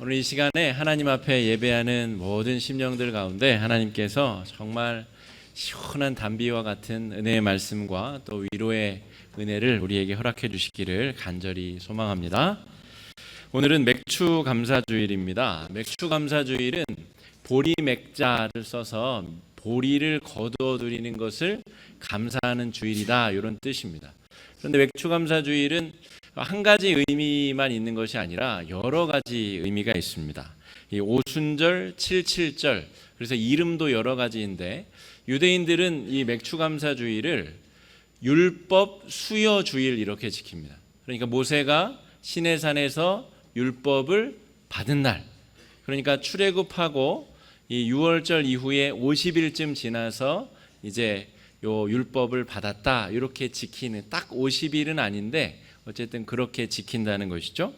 오늘 이 시간에 하나님 앞에 예배하는 모든 심령들 가운데 하나님께서 정말 시원한 담비와 같은 은혜의 말씀과 또 위로의 은혜를 우리에게 허락해 주시기를 간절히 소망합니다. 오늘은 맥주 감사주일입니다. 맥주 감사주일은 보리 맥자를 써서 보리를 거두어 드리는 것을 감사하는 주일이다, 이런 뜻입니다. 그런데 맥주 감사주일은 한 가지 의미만 있는 것이 아니라 여러 가지 의미가 있습니다. 이 오순절, 칠칠절, 그래서 이름도 여러 가지인데 유대인들은 이 맥추감사주일을 율법 수여주일 이렇게 지킵니다. 그러니까 모세가 시내산에서 율법을 받은 날, 그러니까 출애굽하고 이 6월절 이후에 50일쯤 지나서 이제 요 율법을 받았다, 이렇게 지키는, 딱 50일은 아닌데 어쨌든 그렇게 지킨다는 것이죠.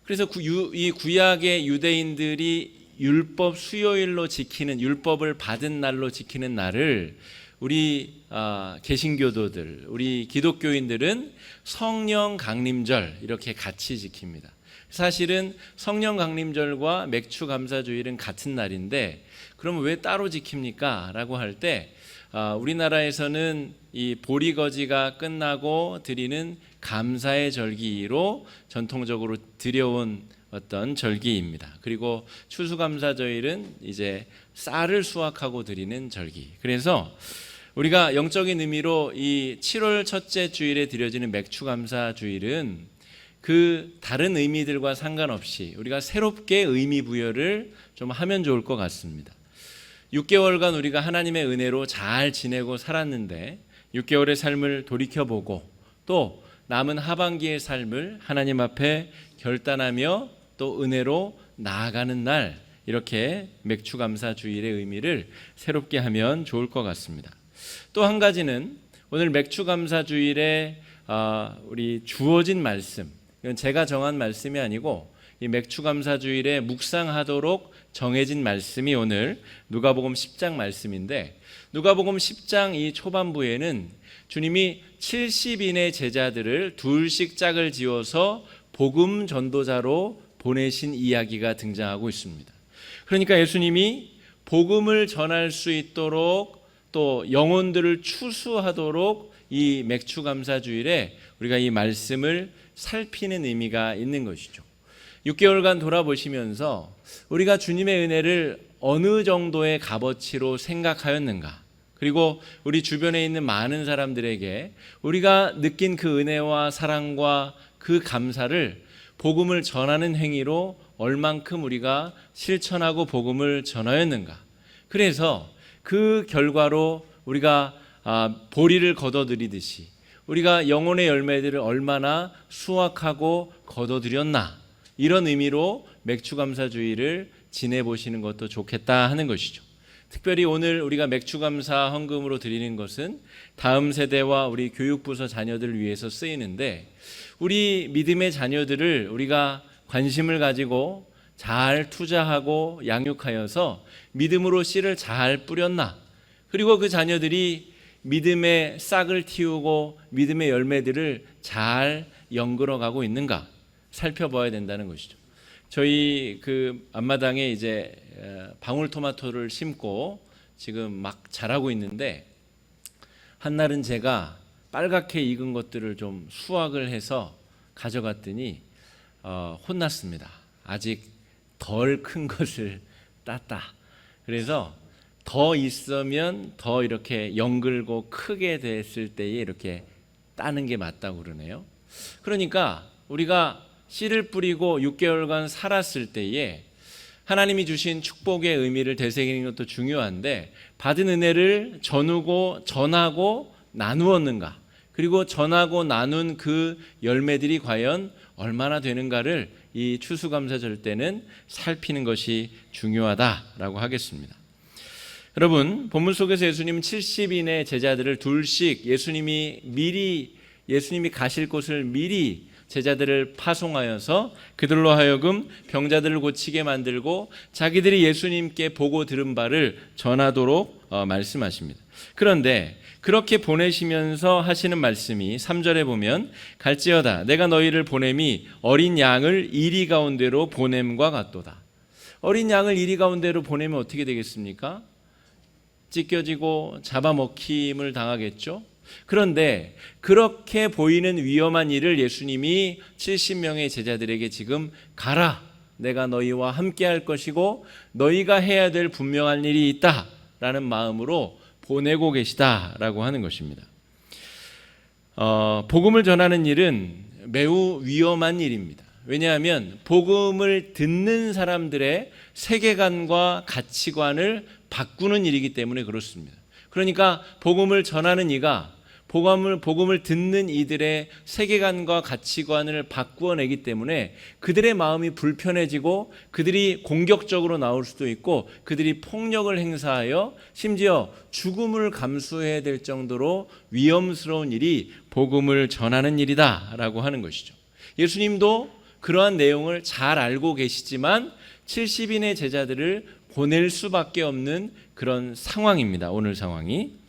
그래서 이 구약의 유대인들이 율법 수요일로 지키는, 율법을 받은 날로 지키는 날을 우리 개신교도들, 우리 기독교인들은 성령 강림절 이렇게 같이 지킵니다. 사실은 성령 강림절과 맥주 감사주일은 같은 날인데 그러면 왜 따로 지킵니까? 라고 할 때 우리나라에서는 이 보리거지가 끝나고 드리는 감사의 절기로 전통적으로 드려온 어떤 절기입니다. 그리고 추수감사절일은 이제 쌀을 수확하고 드리는 절기. 그래서 우리가 영적인 의미로 이 7월 첫째 주일에 드려지는 맥추감사주일은 그 다른 의미들과 상관없이 우리가 새롭게 의미 부여를 좀 하면 좋을 것 같습니다. 6개월간 우리가 하나님의 은혜로 잘 지내고 살았는데 6개월의 삶을 돌이켜보고 또 남은 하반기의 삶을 하나님 앞에 결단하며 또 은혜로 나아가는 날, 이렇게 맥추감사주일의 의미를 새롭게 하면 좋을 것 같습니다. 또 한 가지는 오늘 맥추감사주일에 우리 주어진 말씀, 이건 제가 정한 말씀이 아니고 이 맥추감사주일에 묵상하도록 정해진 말씀이 오늘 누가복음 10장 말씀인데, 누가복음 10장 이 초반부에는 주님이 70인의 제자들을 둘씩 짝을 지어서 복음 전도자로 보내신 이야기가 등장하고 있습니다. 그러니까 예수님이 복음을 전할 수 있도록 또 영혼들을 추수하도록 이 맥추감사주일에 우리가 이 말씀을 살피는 의미가 있는 것이죠. 6개월간 돌아보시면서 우리가 주님의 은혜를 어느 정도의 값어치로 생각하였는가, 그리고 우리 주변에 있는 많은 사람들에게 우리가 느낀 그 은혜와 사랑과 그 감사를 복음을 전하는 행위로 얼만큼 우리가 실천하고 복음을 전하였는가. 그래서 그 결과로 우리가 보리를 거둬들이듯이 우리가 영혼의 열매들을 얼마나 수확하고 거둬들였나, 이런 의미로 맥추감사주일을 지내보시는 것도 좋겠다 하는 것이죠. 특별히 오늘 우리가 맥추감사 헌금으로 드리는 것은 다음 세대와 우리 교육부서 자녀들을 위해서 쓰이는데, 우리 믿음의 자녀들을 우리가 관심을 가지고 잘 투자하고 양육하여서 믿음으로 씨를 잘 뿌렸나, 그리고 그 자녀들이 믿음의 싹을 틔우고 믿음의 열매들을 잘 연결어가고 있는가 살펴봐야 된다는 것이죠. 저희 그 앞마당에 이제 방울토마토를 심고 지금 막 자라고 있는데, 한날은 제가 빨갛게 익은 것들을 좀 수확을 해서 가져갔더니 혼났습니다. 아직 덜 큰 것을 땄다. 그래서 더 있으면 더 이렇게 연글고 크게 됐을 때에 이렇게 따는 게 맞다고 그러네요. 그러니까 우리가 씨를 뿌리고 6개월간 살았을 때에 하나님이 주신 축복의 의미를 되새기는 것도 중요한데, 받은 은혜를 전하고 나누었는가, 그리고 전하고 나눈 그 열매들이 과연 얼마나 되는가를 이 추수감사절 때는 살피는 것이 중요하다라고 하겠습니다. 여러분, 본문 속에서 예수님은 70인의 제자들을 둘씩 예수님이 가실 곳을 미리 제자들을 파송하여서 그들로 하여금 병자들을 고치게 만들고 자기들이 예수님께 보고 들은 바를 전하도록 말씀하십니다. 그런데 그렇게 보내시면서 하시는 말씀이 3절에 보면 갈지어다 내가 너희를 보냄이 어린 양을 이리 가운데로 보냄과 같도다. 어린 양을 이리 가운데로 보내면 어떻게 되겠습니까? 찢겨지고 잡아먹힘을 당하겠죠. 그런데 그렇게 보이는 위험한 일을 예수님이 70명의 제자들에게 지금 가라, 내가 너희와 함께 할 것이고 너희가 해야 될 분명한 일이 있다라는 마음으로 보내고 계시다라고 하는 것입니다. 복음을 전하는 일은 매우 위험한 일입니다. 왜냐하면 복음을 듣는 사람들의 세계관과 가치관을 바꾸는 일이기 때문에 그렇습니다. 그러니까 복음을 전하는 이가 복음을 듣는 이들의 세계관과 가치관을 바꾸어내기 때문에 그들의 마음이 불편해지고 그들이 공격적으로 나올 수도 있고 그들이 폭력을 행사하여 심지어 죽음을 감수해야 될 정도로 위험스러운 일이 복음을 전하는 일이다라고 하는 것이죠. 예수님도 그러한 내용을 잘 알고 계시지만 70인의 제자들을 보낼 수밖에 없는 그런 상황입니다. 오늘 상황이.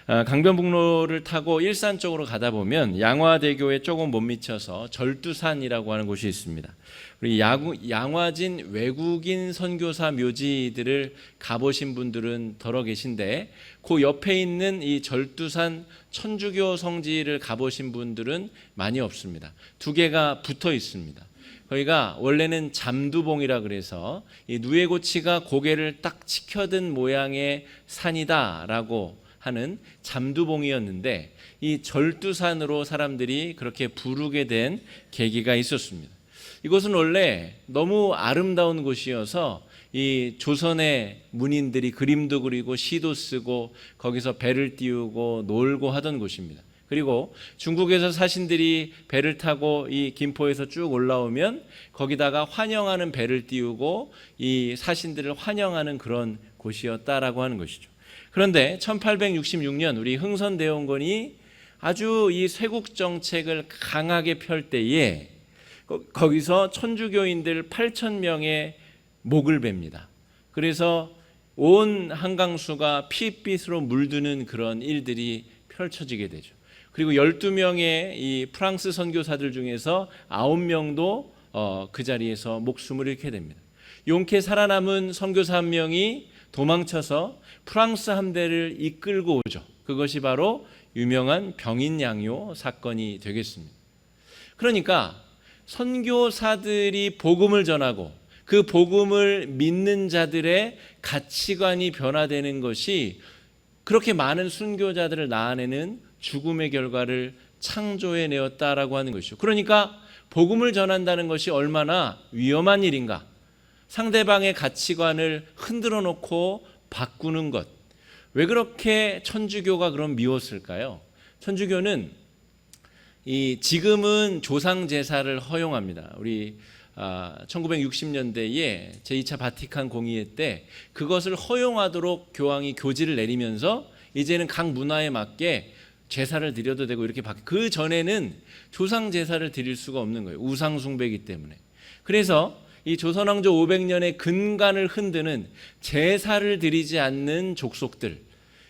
강변북로를 타고 일산 쪽으로 가다 보면 양화대교에 조금 못 미쳐서 절두산이라고 하는 곳이 있습니다. 우리 양화진 외국인 선교사 묘지들을 가보신 분들은 덜어 계신데 그 옆에 있는 이 절두산 천주교 성지를 가보신 분들은 많이 없습니다. 두 개가 붙어 있습니다. 거기가 원래는 잠두봉이라 그래서 이 누에고치가 고개를 딱 치켜든 모양의 산이다라고 하는 잠두봉이었는데 이 절두산으로 사람들이 그렇게 부르게 된 계기가 있었습니다. 이곳은 원래 너무 아름다운 곳이어서 이 조선의 문인들이 그림도 그리고 시도 쓰고 거기서 배를 띄우고 놀고 하던 곳입니다. 그리고 중국에서 사신들이 배를 타고 이 김포에서 쭉 올라오면 거기다가 환영하는 배를 띄우고 이 사신들을 환영하는 그런 곳이었다라고 하는 것이죠. 그런데 1866년 우리 흥선대원군이 아주 이 쇄국 정책을 강하게 펼 때에 거기서 천주교인들 8,000명의 목을 뱁니다. 그래서 온 한강수가 핏빛으로 물드는 그런 일들이 펼쳐지게 되죠. 그리고 12명의 이 프랑스 선교사들 중에서 9명도 그 자리에서 목숨을 잃게 됩니다. 용케 살아남은 선교사 한 명이 도망쳐서 프랑스 함대를 이끌고 오죠. 그것이 바로 유명한 병인양요 사건이 되겠습니다. 그러니까 선교사들이 복음을 전하고 그 복음을 믿는 자들의 가치관이 변화되는 것이 그렇게 많은 순교자들을 낳아내는 죽음의 결과를 창조해내었다라고 하는 것이죠. 그러니까 복음을 전한다는 것이 얼마나 위험한 일인가. 상대방의 가치관을 흔들어 놓고 바꾸는 것. 왜 그렇게 천주교가 그럼 미웠을까요? 천주교는 지금은 조상 제사를 허용합니다. 우리 1960년대에 제2차 바티칸 공의회 때 그것을 허용하도록 교황이 교지를 내리면서 이제는 각 문화에 맞게 제사를 드려도 되고 이렇게 그 전에는 조상 제사를 드릴 수가 없는 거예요. 우상 숭배이기 때문에. 그래서 이 조선왕조 500년의 근간을 흔드는 제사를 드리지 않는 족속들,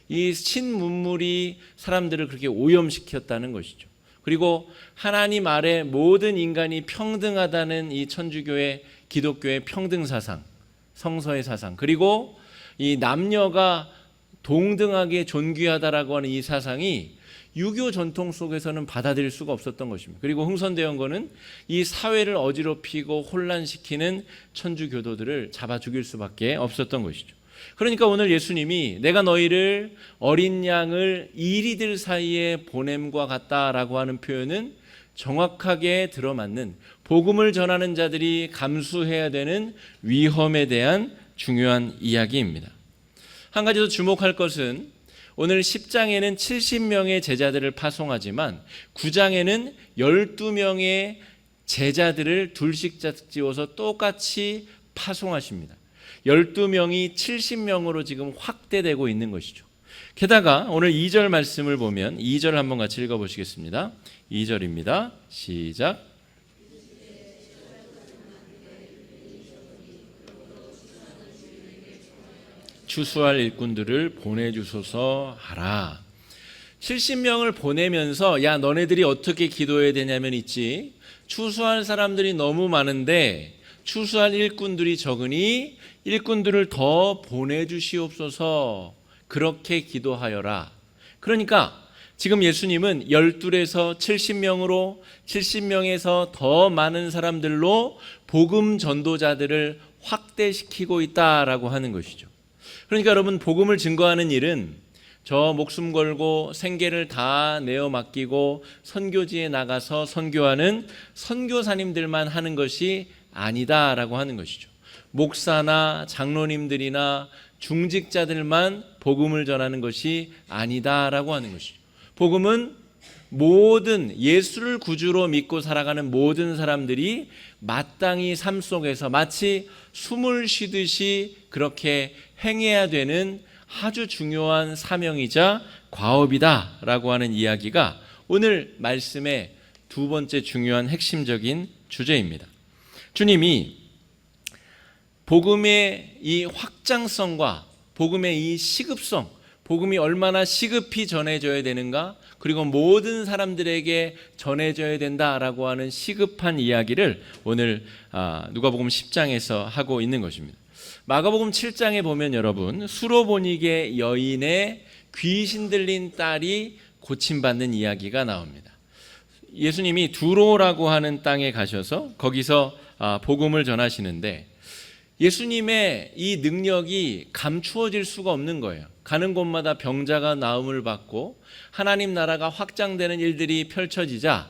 이 신문물이 사람들을 그렇게 오염시켰다는 것이죠. 그리고 하나님 아래 모든 인간이 평등하다는 이 천주교의 기독교의 평등사상, 성서의 사상, 그리고 이 남녀가 동등하게 존귀하다라고 하는 이 사상이 유교 전통 속에서는 받아들일 수가 없었던 것입니다. 그리고 흥선대원군은 이 사회를 어지럽히고 혼란시키는 천주교도들을 잡아 죽일 수밖에 없었던 것이죠. 그러니까 오늘 예수님이 내가 너희를 어린 양을 이리들 사이에 보냄과 같다라고 하는 표현은 정확하게 들어맞는 복음을 전하는 자들이 감수해야 되는 위험에 대한 중요한 이야기입니다. 한 가지 더 주목할 것은 오늘 10장에는 70명의 제자들을 파송하지만 9장에는 12명의 제자들을 둘씩 짝지어서 똑같이 파송하십니다. 12명이 70명으로 지금 확대되고 있는 것이죠. 게다가 오늘 2절 말씀을 보면 2절 한번 같이 읽어보시겠습니다. 2절입니다. 시작. 추수할 일꾼들을 보내주소서 하라. 70명을 보내면서 야 너네들이 어떻게 기도해야 되냐면 있지. 추수할 사람들이 너무 많은데 추수할 일꾼들이 적으니 일꾼들을 더 보내주시옵소서 그렇게 기도하여라. 그러니까 지금 예수님은 12에서 70명으로 70명에서 더 많은 사람들로 복음 전도자들을 확대시키고 있다라고 하는 것이죠. 그러니까 여러분 복음을 증거하는 일은 저 목숨 걸고 생계를 다 내어 맡기고 선교지에 나가서 선교하는 선교사님들만 하는 것이 아니다라고 하는 것이죠. 목사나 장로님들이나 중직자들만 복음을 전하는 것이 아니다라고 하는 것이죠. 복음은 모든 예수를 구주로 믿고 살아가는 모든 사람들이 마땅히 삶 속에서 마치 숨을 쉬듯이 그렇게 행해야 되는 아주 중요한 사명이자 과업이다라고 하는 이야기가 오늘 말씀의 두 번째 중요한 핵심적인 주제입니다. 주님이 복음의 이 확장성과 복음의 이 시급성, 복음이 얼마나 시급히 전해져야 되는가, 그리고 모든 사람들에게 전해져야 된다라고 하는 시급한 이야기를 오늘 누가복음 10장에서 하고 있는 것입니다. 마가복음 7장에 보면 여러분 수로보니게 여인의 귀신 들린 딸이 고침받는 이야기가 나옵니다. 예수님이 두로라고 하는 땅에 가셔서 거기서 복음을 전하시는데 예수님의 이 능력이 감추어질 수가 없는 거예요. 가는 곳마다 병자가 나음을 받고 하나님 나라가 확장되는 일들이 펼쳐지자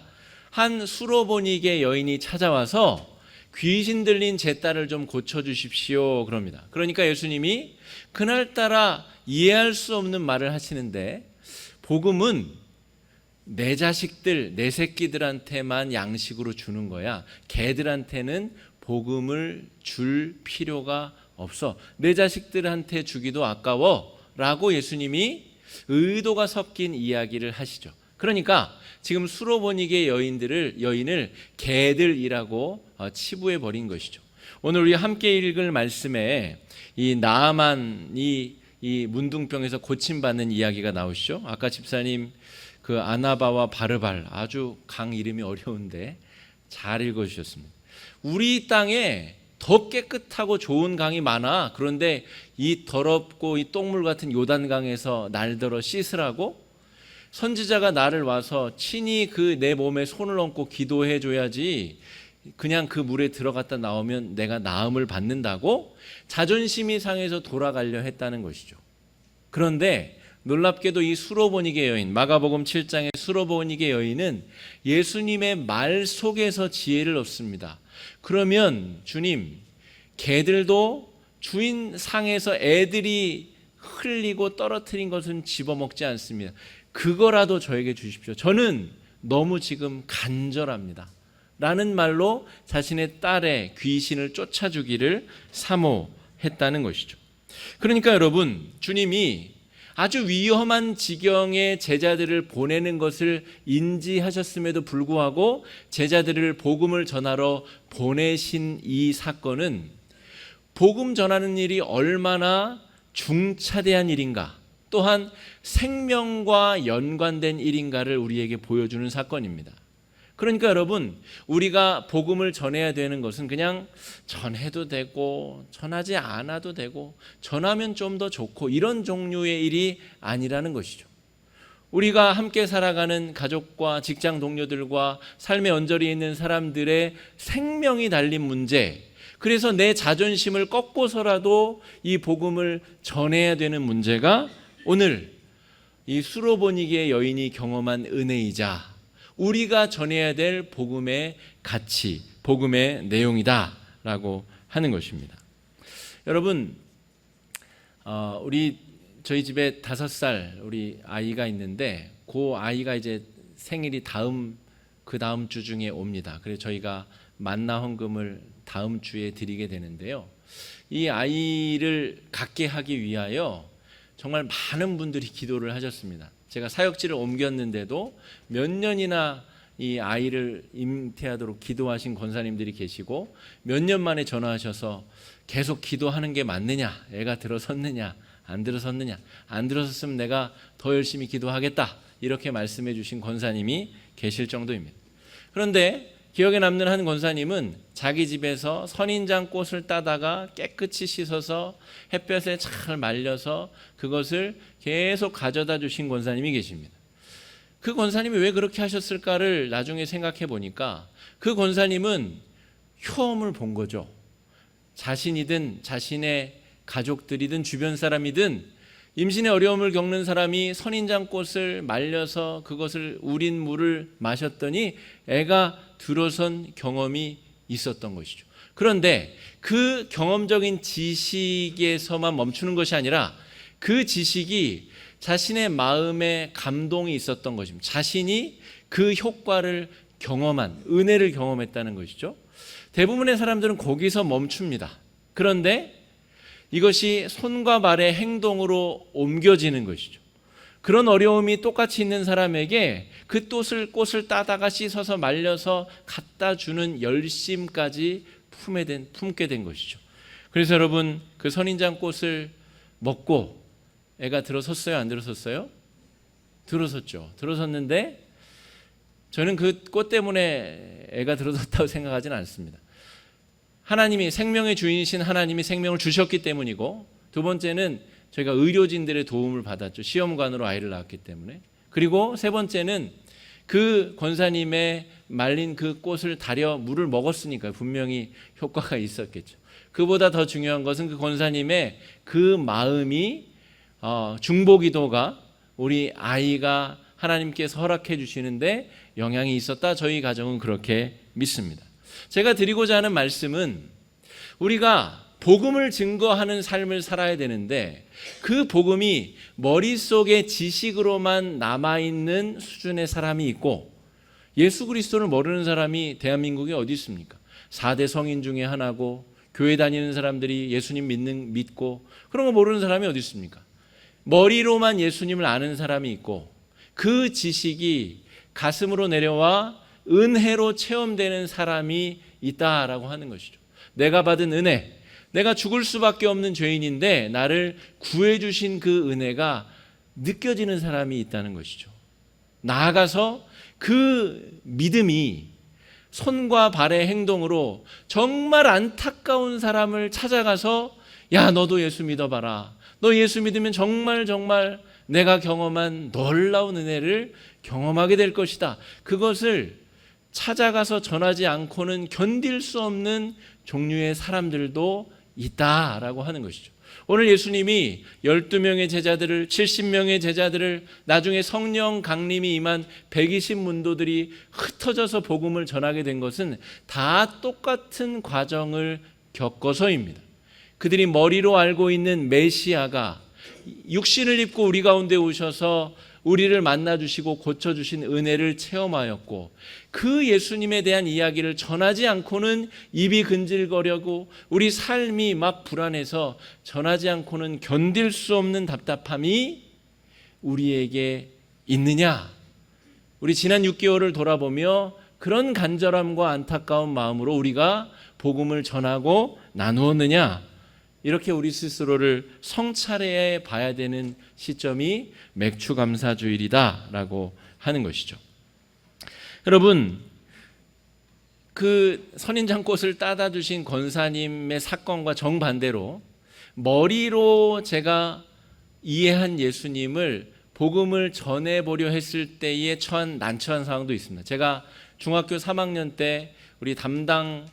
한 수로보니게 여인이 찾아와서 귀신 들린 제 딸을 좀 고쳐주십시오 그럽니다. 그러니까 예수님이 그날따라 이해할 수 없는 말을 하시는데 복음은 내 자식들, 내 새끼들한테만 양식으로 주는 거야. 개들한테는 복음을 줄 필요가 없어. 내 자식들한테 주기도 아까워 라고 예수님이 의도가 섞인 이야기를 하시죠. 그러니까 지금 수로보니게 여인을 개들이라고 치부해 버린 것이죠. 오늘 우리 함께 읽을 말씀에 이 나아만이 이 문둥병에서 고침받는 이야기가 나오시죠. 아까 집사님 그 아나바와 바르발 아주 강 이름이 어려운데 잘 읽어주셨습니다. 우리 땅에 더 깨끗하고 좋은 강이 많아. 그런데 이 더럽고 이 똥물 같은 요단강에서 날더러 씻으라고 선지자가 나를 와서 친히 그 내 몸에 손을 얹고 기도해 줘야지 그냥 그 물에 들어갔다 나오면 내가 나음을 받는다고 자존심이 상해서 돌아가려 했다는 것이죠. 그런데 놀랍게도 이 수로보니게 여인, 마가복음 7장의 수로보니게 여인은 예수님의 말 속에서 지혜를 얻습니다. 그러면 주님, 개들도 주인 상에서 애들이 흘리고 떨어뜨린 것은 집어먹지 않습니다. 그거라도 저에게 주십시오. 저는 너무 지금 간절합니다. 라는 말로 자신의 딸의 귀신을 쫓아주기를 사모했다는 것이죠. 그러니까 여러분, 주님이 아주 위험한 지경에 제자들을 보내는 것을 인지하셨음에도 불구하고 제자들을 복음을 전하러 보내신 이 사건은 복음 전하는 일이 얼마나 중차대한 일인가, 또한 생명과 연관된 일인가를 우리에게 보여주는 사건입니다. 그러니까 여러분, 우리가 복음을 전해야 되는 것은 그냥 전해도 되고 전하지 않아도 되고 전하면 좀 더 좋고 이런 종류의 일이 아니라는 것이죠. 우리가 함께 살아가는 가족과 직장 동료들과 삶의 언저리에 있는 사람들의 생명이 달린 문제, 그래서 내 자존심을 꺾고서라도 이 복음을 전해야 되는 문제가 오늘 이 수로보니게 여인이 경험한 은혜이자 우리가 전해야 될 복음의 가치, 복음의 내용이다라고 하는 것입니다. 여러분, 저희 집에 5살 우리 아이가 있는데 그 아이가 이제 생일이 그 다음 주 중에 옵니다. 그래서 저희가 만나 헌금을 다음 주에 드리게 되는데요. 이 아이를 갖게 하기 위하여 정말 많은 분들이 기도를 하셨습니다. 제가 사역지를 옮겼는데도 몇 년이나 이 아이를 잉태하도록 기도하신 권사님들이 계시고 몇 년 만에 전화하셔서 계속 기도하는 게 맞느냐, 애가 들어섰느냐, 안 들어섰느냐? 안 들어섰으면 내가 더 열심히 기도하겠다. 이렇게 말씀해 주신 권사님이 계실 정도입니다. 그런데 기억에 남는 한 권사님은 자기 집에서 선인장 꽃을 따다가 깨끗이 씻어서 햇볕에 잘 말려서 그것을 계속 가져다 주신 권사님이 계십니다. 그 권사님이 왜 그렇게 하셨을까를 나중에 생각해 보니까 그 권사님은 효험을 본 거죠. 자신이든 자신의 가족들이든 주변 사람이든 임신의 어려움을 겪는 사람이 선인장 꽃을 말려서 그것을 우린 물을 마셨더니 애가 들어선 경험이 있었던 것이죠. 그런데 그 경험적인 지식에서만 멈추는 것이 아니라 그 지식이 자신의 마음에 감동이 있었던 것입니다. 자신이 그 효과를 경험한, 은혜를 경험했다는 것이죠. 대부분의 사람들은 거기서 멈춥니다. 그런데 이것이 손과 발의 행동으로 옮겨지는 것이죠. 그런 어려움이 똑같이 있는 사람에게 그 꽃을 따다가 씻어서 말려서 갖다 주는 열심까지 품게 된 것이죠. 그래서 여러분, 그 선인장 꽃을 먹고 애가 들어섰어요? 안 들어섰어요? 들어섰죠. 들어섰는데 저는 그 꽃 때문에 애가 들어섰다고 생각하지는 않습니다. 하나님이, 생명의 주인이신 하나님이 생명을 주셨기 때문이고, 두 번째는 저희가 의료진들의 도움을 받았죠. 시험관으로 아이를 낳았기 때문에. 그리고 세 번째는 그 권사님의 말린 그 꽃을 다려 물을 먹었으니까 분명히 효과가 있었겠죠. 그보다 더 중요한 것은 그 권사님의 그 마음이, 중보기도가 우리 아이가 하나님께서 허락해 주시는데 영향이 있었다. 저희 가정은 그렇게 믿습니다. 제가 드리고자 하는 말씀은, 우리가 복음을 증거하는 삶을 살아야 되는데 그 복음이 머릿속에 지식으로만 남아있는 수준의 사람이 있고, 예수 그리스도를 모르는 사람이 대한민국에 어디 있습니까? 4대 성인 중에 하나고, 교회 다니는 사람들이 예수님 믿고 그런 거 모르는 사람이 어디 있습니까? 머리로만 예수님을 아는 사람이 있고, 그 지식이 가슴으로 내려와 은혜로 체험되는 사람이 있다라고 하는 것이죠. 내가 받은 은혜, 내가 죽을 수밖에 없는 죄인인데 나를 구해주신 그 은혜가 느껴지는 사람이 있다는 것이죠. 나아가서 그 믿음이 손과 발의 행동으로 정말 안타까운 사람을 찾아가서, 야, 너도 예수 믿어봐라. 너 예수 믿으면 정말 내가 경험한 놀라운 은혜를 경험하게 될 것이다. 그것을 찾아가서 전하지 않고는 견딜 수 없는 종류의 사람들도 있다라고 하는 것이죠. 오늘 예수님이 12명의 제자들을, 70명의 제자들을, 나중에 성령 강림이 임한 120문도들이 흩어져서 복음을 전하게 된 것은 다 똑같은 과정을 겪어서입니다. 그들이 머리로 알고 있는 메시아가 육신을 입고 우리 가운데 오셔서 우리를 만나주시고 고쳐주신 은혜를 체험하였고, 그 예수님에 대한 이야기를 전하지 않고는 입이 근질거려고 우리 삶이 막 불안해서 전하지 않고는 견딜 수 없는 답답함이 우리에게 있느냐? 우리 지난 6개월을 돌아보며 그런 간절함과 안타까운 마음으로 우리가 복음을 전하고 나누었느냐? 이렇게 우리 스스로를 성찰해 봐야 되는 시점이 맥추감사주일이다라고 하는 것이죠. 여러분, 그 선인장꽃을 따다 주신 권사님의 사건과 정반대로 머리로 제가 이해한 예수님을 복음을 전해보려 했을 때에 처한 난처한 상황도 있습니다. 제가 중학교 3학년 때 우리 담당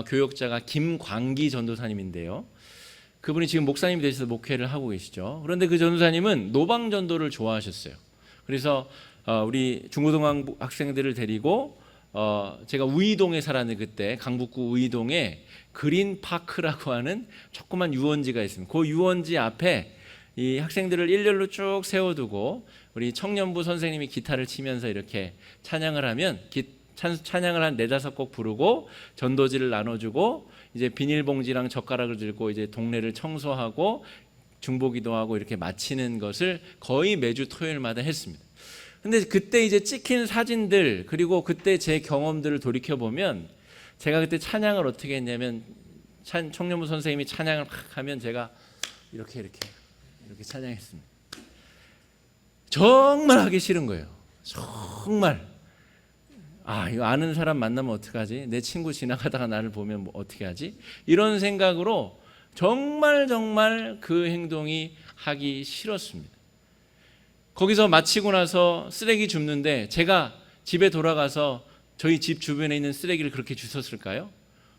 교역자가 김광기 전도사님인데요. 그분이 지금 목사님이 되셔서 목회를 하고 계시죠. 그런데 그 전도사님은 노방전도를 좋아하셨어요. 그래서 우리 중고등학교 학생들을 데리고 제가 우이동에 살았는데, 그때 강북구 우이동에 그린파크라고 하는 조그만 유원지가 있습니다. 그 유원지 앞에 이 학생들을 일렬로 쭉 세워두고 우리 청년부 선생님이 기타를 치면서 이렇게 찬양을 하면 찬양을 한 4-5곡 부르고 전도지를 나눠주고 이제 비닐봉지랑 젓가락을 들고 이제 동네를 청소하고 중보기도하고 이렇게 마치는 것을 거의 매주 토요일마다 했습니다. 근데 그때 이제 찍힌 사진들, 그리고 그때 제 경험들을 돌이켜보면, 제가 그때 찬양을 어떻게 했냐면, 청년부 선생님이 찬양을 막 하면 제가 이렇게 이렇게 찬양했습니다. 정말 하기 싫은 거예요. 정말. 이거 아는 사람 만나면 어떡하지? 내 친구 지나가다가 나를 보면 뭐 어떻게 하지? 이런 생각으로 정말 그 행동이 하기 싫었습니다. 거기서 마치고 나서 쓰레기 줍는데 제가 집에 돌아가서 저희 집 주변에 있는 쓰레기를 그렇게 주웠을까요?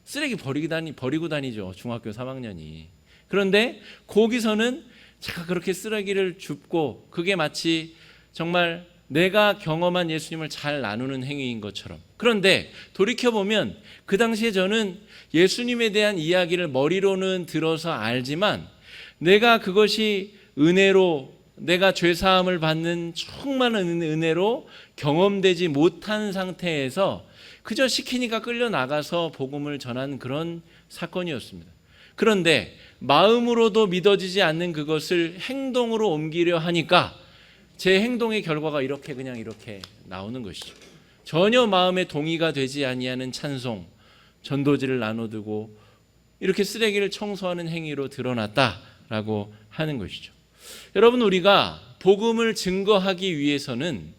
쓰레기 버리고 다니죠. 중학교 3학년이. 그런데 거기서는 제가 그렇게 쓰레기를 줍고 그게 마치 정말 내가 경험한 예수님을 잘 나누는 행위인 것처럼. 그런데 돌이켜보면 그 당시에 저는 예수님에 대한 이야기를 머리로는 들어서 알지만 내가 그것이 은혜로 내가 죄사함을 받는 충만한 은혜로 경험되지 못한 상태에서 그저 시키니까 끌려나가서 복음을 전한 그런 사건이었습니다. 그런데 마음으로도 믿어지지 않는 그것을 행동으로 옮기려 하니까 제 행동의 결과가 이렇게 나오는 것이죠. 전혀 마음에 동의가 되지 아니하는 찬송, 전도지를 나눠두고 이렇게 쓰레기를 청소하는 행위로 드러났다라고 하는 것이죠. 여러분, 우리가 복음을 증거하기 위해서는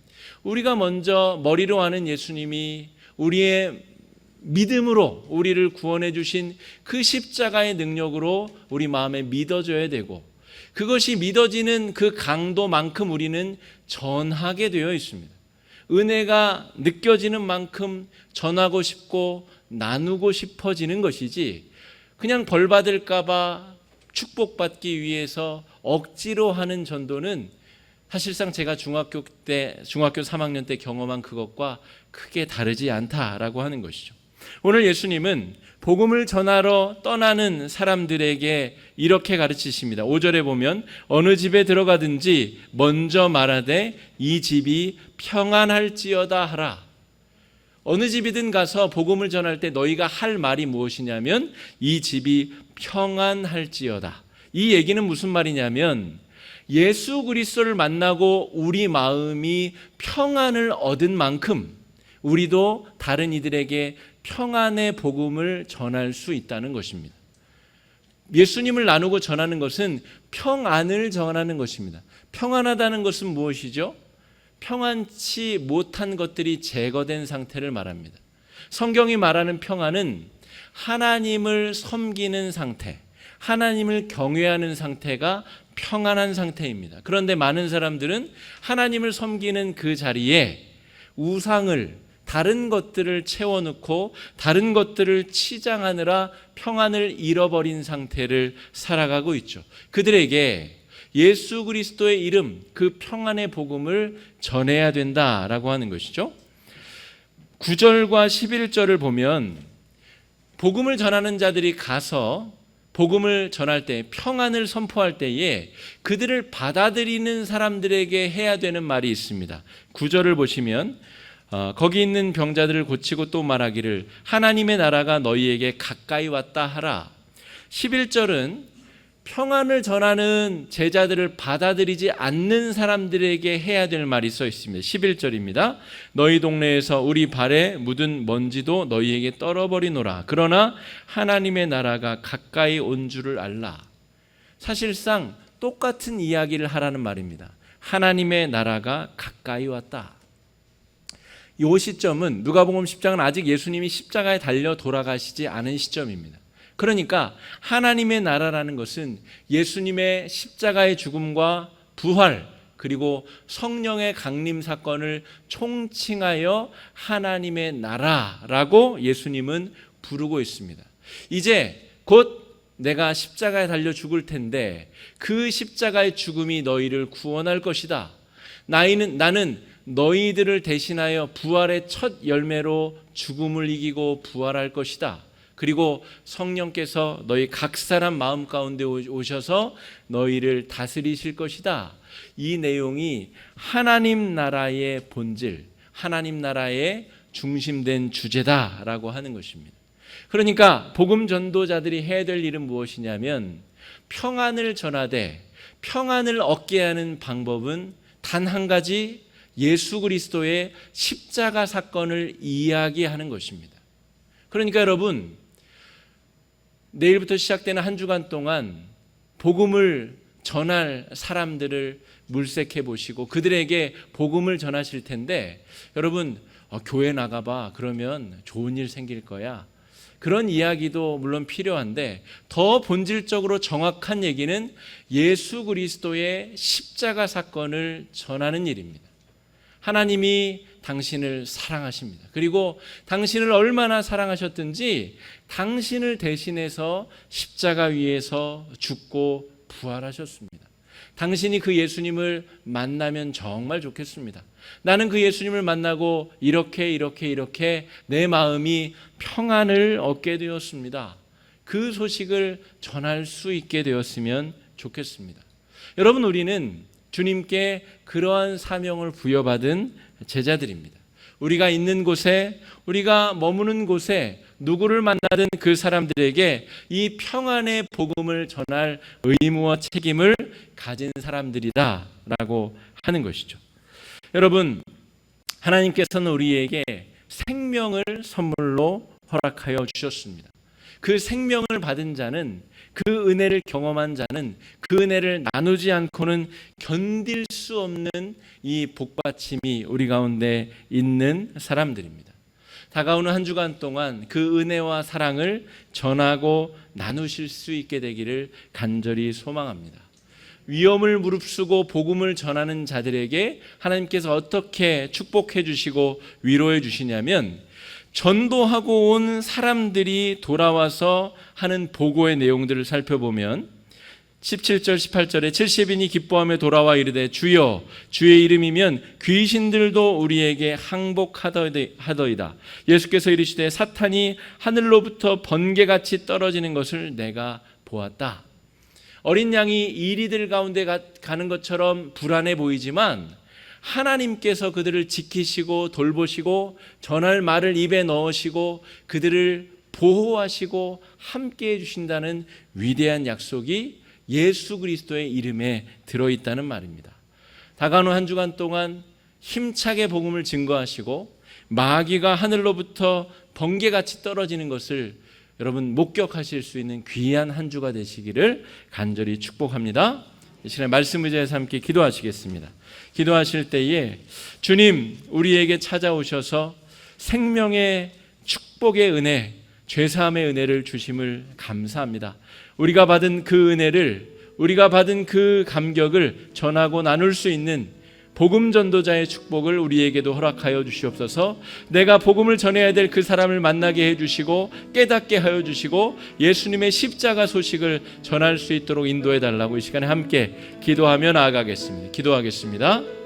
우리가 먼저 머리로 아는 예수님이 우리의 믿음으로 우리를 구원해 주신 그 십자가의 능력으로 우리 마음에 믿어져야 되고, 그것이 믿어지는 그 강도만큼 우리는 전하게 되어 있습니다. 은혜가 느껴지는 만큼 전하고 싶고 나누고 싶어지는 것이지, 그냥 벌 받을까 봐 축복받기 위해서 억지로 하는 전도는 사실상 제가 중학교 3학년 때 경험한 그것과 크게 다르지 않다라고 하는 것이죠. 오늘 예수님은 복음을 전하러 떠나는 사람들에게 이렇게 가르치십니다. 5절에 보면 어느 집에 들어가든지 먼저 말하되 이 집이 평안할지어다 하라. 어느 집이든 가서 복음을 전할 때 너희가 할 말이 무엇이냐면 이 집이 평안할지어다. 이 얘기는 무슨 말이냐면 예수 그리스도를 만나고 우리 마음이 평안을 얻은 만큼 우리도 다른 이들에게 평안의 복음을 전할 수 있다는 것입니다. 예수님을 나누고 전하는 것은 평안을 전하는 것입니다. 평안하다는 것은 무엇이죠? 평안치 못한 것들이 제거된 상태를 말합니다. 성경이 말하는 평안은 하나님을 섬기는 상태, 하나님을 경외하는 상태가 평안한 상태입니다. 그런데 많은 사람들은 하나님을 섬기는 그 자리에 우상을, 다른 것들을 채워넣고 다른 것들을 치장하느라 평안을 잃어버린 상태를 살아가고 있죠. 그들에게 예수 그리스도의 이름, 그 평안의 복음을 전해야 된다라고 하는 것이죠. 9절과 11절을 보면 복음을 전하는 자들이 가서 복음을 전할 때, 평안을 선포할 때에 그들을 받아들이는 사람들에게 해야 되는 말이 있습니다. 9절을 보시면 거기 있는 병자들을 고치고 또 말하기를 하나님의 나라가 너희에게 가까이 왔다 하라. 11절은 평안을 전하는 제자들을 받아들이지 않는 사람들에게 해야 될 말이 써 있습니다. 11절입니다. 너희 동네에서 우리 발에 묻은 먼지도 너희에게 떨어버리노라. 그러나 하나님의 나라가 가까이 온 줄을 알라. 사실상 똑같은 이야기를 하라는 말입니다. 하나님의 나라가 가까이 왔다. 이 시점은 누가복음 10장은 아직 예수님이 십자가에 달려 돌아가시지 않은 시점입니다. 그러니까 하나님의 나라라는 것은 예수님의 십자가의 죽음과 부활, 그리고 성령의 강림 사건을 총칭하여 하나님의 나라라고 예수님은 부르고 있습니다. 이제 곧 내가 십자가에 달려 죽을 텐데 그 십자가의 죽음이 너희를 구원할 것이다. 나는 너희들을 대신하여 부활의 첫 열매로 죽음을 이기고 부활할 것이다. 그리고 성령께서 너희 각 사람 마음 가운데 오셔서 너희를 다스리실 것이다. 이 내용이 하나님 나라의 본질, 하나님 나라의 중심된 주제다라고 하는 것입니다. 그러니까 복음 전도자들이 해야 될 일은 무엇이냐면 평안을 전하되 평안을 얻게 하는 방법은 단 한 가지, 예수 그리스도의 십자가 사건을 이야기하는 것입니다. 그러니까 여러분, 내일부터 시작되는 한 주간 동안 복음을 전할 사람들을 물색해 보시고 그들에게 복음을 전하실 텐데, 여러분 교회 나가봐, 그러면 좋은 일 생길 거야, 그런 이야기도 물론 필요한데 더 본질적으로 정확한 얘기는 예수 그리스도의 십자가 사건을 전하는 일입니다. 하나님이 당신을 사랑하십니다. 그리고 당신을 얼마나 사랑하셨든지 당신을 대신해서 십자가 위에서 죽고 부활하셨습니다. 당신이 그 예수님을 만나면 정말 좋겠습니다. 나는 그 예수님을 만나고 이렇게 내 마음이 평안을 얻게 되었습니다. 그 소식을 전할 수 있게 되었으면 좋겠습니다. 여러분, 우리는 주님께 그러한 사명을 부여받은 제자들입니다. 우리가 있는 곳에, 우리가 머무는 곳에 누구를 만나든 그 사람들에게 이 평안의 복음을 전할 의무와 책임을 가진 사람들이다라고 하는 것이죠. 여러분, 하나님께서는 우리에게 생명을 선물로 허락하여 주셨습니다. 그 생명을 받은 자는, 그 은혜를 경험한 자는 그 은혜를 나누지 않고는 견딜 수 없는 이 복받침이 우리 가운데 있는 사람들입니다. 다가오는 한 주간 동안 그 은혜와 사랑을 전하고 나누실 수 있게 되기를 간절히 소망합니다. 위험을 무릅쓰고 복음을 전하는 자들에게 하나님께서 어떻게 축복해 주시고 위로해 주시냐면, 전도하고 온 사람들이 돌아와서 하는 보고의 내용들을 살펴보면 17절 18절에 70인이 기뻐하며 돌아와 이르되 주여, 주의 이름이면 귀신들도 우리에게 항복하더이다. 예수께서 이르시되 사탄이 하늘로부터 번개같이 떨어지는 것을 내가 보았다. 어린 양이 이리들 가운데 가는 것처럼 불안해 보이지만 하나님께서 그들을 지키시고 돌보시고 전할 말을 입에 넣으시고 그들을 보호하시고 함께 해주신다는 위대한 약속이 예수 그리스도의 이름에 들어있다는 말입니다. 다가오는 한 주간 동안 힘차게 복음을 증거하시고 마귀가 하늘로부터 번개같이 떨어지는 것을 여러분 목격하실 수 있는 귀한 한 주가 되시기를 간절히 축복합니다. 이 시간에 말씀 의지해서 함께 기도하시겠습니다. 기도하실 때에 주님, 우리에게 찾아오셔서 생명의 축복의 은혜, 죄사함의 은혜를 주심을 감사합니다. 우리가 받은 그 은혜를, 우리가 받은 그 감격을 전하고 나눌 수 있는 복음 전도자의 축복을 우리에게도 허락하여 주시옵소서. 내가 복음을 전해야 될 그 사람을 만나게 해주시고 깨닫게 하여 주시고 예수님의 십자가 소식을 전할 수 있도록 인도해 달라고 이 시간에 함께 기도하며 나아가겠습니다. 기도하겠습니다.